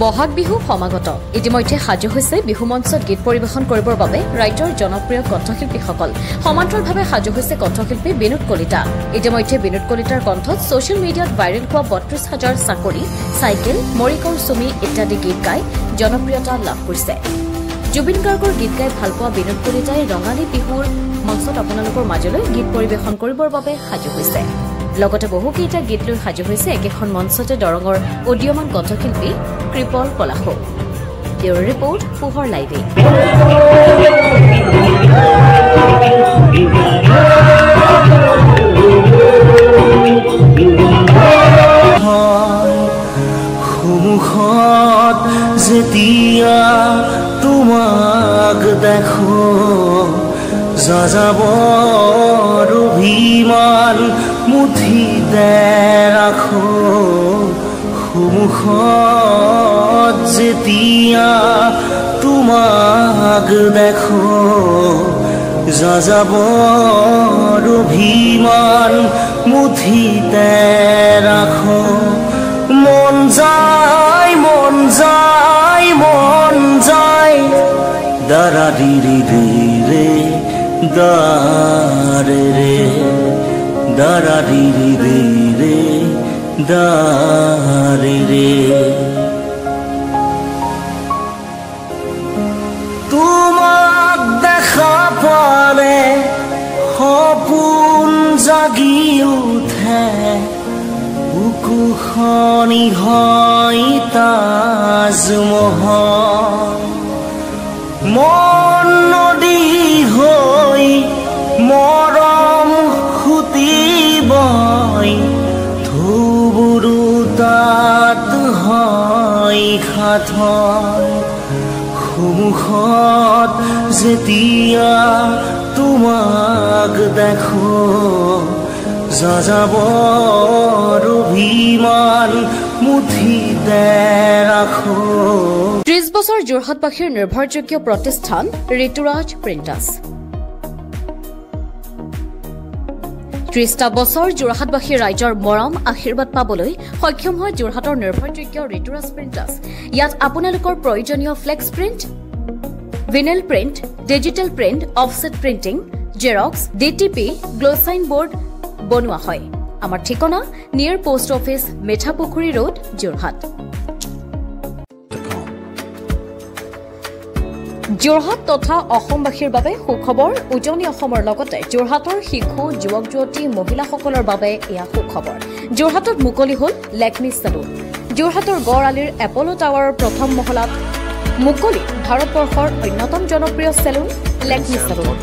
বহাগ বিহু সমাগত ইতিমধ্যে সাজু হৈছে বিহু মঞ্চত গীত পৰিৱেশন কৰিবৰ বাবে ৰাজ্যৰ জনপ্ৰিয় কণ্ঠশিল্পীসকল সমান্তৰালভাৱে সাজু হৈছে কণ্ঠশিল্পী বিনোদ কলিতা ইতিমধ্যে বিনোদ কলিতাৰ কণ্ঠত ছচিয়েল মিডিয়াত ভাইৰেল হোৱা ৩২,০০০ চাকৰি চাইকেল মৰিকৰ চুমি ইত্যাদি গীত গাই জনপ্ৰিয়তা লাভ কৰিছে জুবিন গাৰ্গৰ গীত গাই ভাল পোৱা বিনোদ কলিতাই ৰঙালী বিহুৰ মঞ্চত আপোনালোকৰ মাজলৈ গীত পৰিৱেশন কৰিবৰ বাবে সাজু হৈছে লগতে বহুকেইটা গীত লৈ সাজু হৈছে একেখন মঞ্চতে দৰঙৰ উদীয়মান কণ্ঠশিল্পী কৃপল পলাশো ব্যুৰ ৰিপৰ্ট পোহৰ লাইভে মুখত যেতিয়া তোমাক দেখো যাযাবৰ অভিমান মুঠিতে ৰাখো মুখত যেতিয়া তোমাক দেখো যাযাবৰ অভিমান মুঠিতে ৰাখো মন যায় মন যায় মন যায় দাৰা দিৰি রে দারে রে দারা দিরি রে দারে রে তোমাক দেখা পালে সপোন জাগি উঠে বুকুখনি হয় তাজমহল মন নদী হৈ মৰম খুটিবই ধুবুৰু তাত হয় সাথৰ সন্মুখত যেতিয়া তোমাক দেখো যাযাবৰ অভিমান মুঠিতে ৰাখো ৩০ বছৰ যোৰহাটবাসীৰ নিৰ্ভৰযোগ্য প্ৰতিষ্ঠান ঋতুৰাজ প্ৰিণ্টাৰ্ছ ৩০টা বছৰ যোৰহাটবাসী ৰাইজৰ মৰম আশীৰ্বাদ পাবলৈ সক্ষম হয় যোৰহাটৰ নিৰ্ভৰযোগ্য ঋতুৰাজ প্ৰিণ্টাৰ্ছ ইয়াত আপোনালোকৰ প্ৰয়োজনীয় flex print vinyl print digital print offset printing xerox DTP glow sign board বনোৱা হয় আমাৰ ঠিকনা near post office Mithapukhuri road Jorhat Jorhat তথা অসমবাসীৰ বাবে সুখবৰ উজনি অসমৰ লগতে যোৰহাটৰ শিশু যুৱক যুৱতী মহিলাসকলৰ বাবে এয়া সুখবৰ যোৰহাটত মুকলি হ'ল লেকমি চেলুন যোৰহাটৰ গড় আলিৰ এপলো টাৱাৰৰ প্ৰথম মহলাত মুকলি ভাৰতবৰ্ষৰ অন্যতম জনপ্ৰিয় salon Lakme salon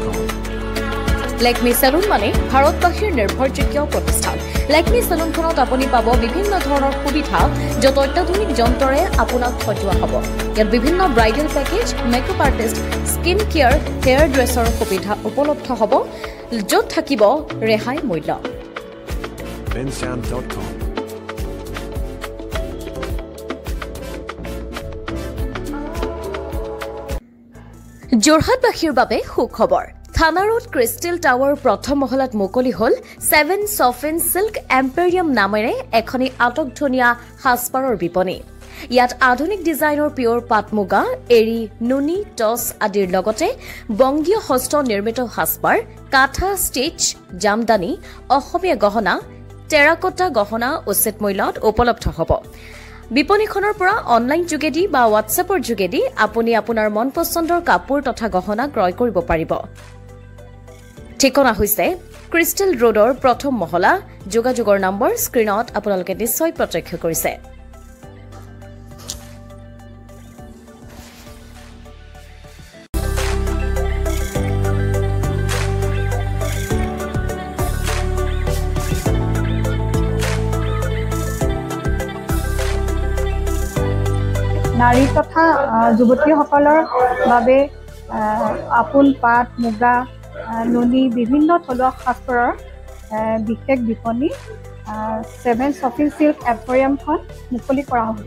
Lakme salon মানে ভাৰতবাসীৰ নিৰ্ভৰযোগ্য প্ৰতিষ্ঠান লেকমি চেলুনখনত আপুনি পাব বিভিন্ন ধৰণৰ সুবিধা য'ত অত্যাধুনিক যন্ত্ৰৰে আপোনাক সজোৱা হ'ব ইয়াত বিভিন্ন bridal package makeup artist skin care hair dresser সুবিধা উপলব্ধ হ'ব য'ত থাকিব ৰেহাই মূল্য bensound.com যোৰহাটবাসীৰ বাবে সুখবৰ থানা ৰোড ক্ৰিষ্টেল টাৱাৰ প্ৰথম মহলাত মুকলি হ'ল 7 ছফিন চিল্ক এম্পেৰিয়াম নামেৰে এখনি আটকধুনীয়া সাজপাৰৰ বিপণী ইয়াত আধুনিক ডিজাইনৰ পিয়ৰ পাট মুগা এৰি নুনি টছ আদিৰ লগতে বংগীয় হস্ত নিৰ্মিত সাজপাৰ কাঠা ষ্টিচ জামদানি অসমীয়া গহনা টেৰাকোটা গহনা উচিত মূল্যত উপলব্ধ হ'ব বিপণীখনৰ পৰা অনলাইন যোগেদি বা হোৱাটছএপৰ যোগেদি আপুনি আপোনাৰ মন পছন্দৰ কাপোৰ তথা গহনা ক্ৰয় কৰিব পাৰিব ঠিকনা হৈছে ক্ৰিষ্টেল ৰোডৰ প্ৰথম মহলা যোগাযোগৰ নম্বৰ স্ক্ৰীনত আপোনালোকে নিশ্চয় প্ৰত্যক্ষ কৰিছে নাৰী তথা যুৱতীসকলৰ বাবে আপোন পাট মুগা নুনি বিভিন্ন থলুৱা সাজপাৰৰ বিশেষ বিপণী 7 ছফিন চিল্ক এম্পেৰিয়ামখন মুকলি কৰা হ'ব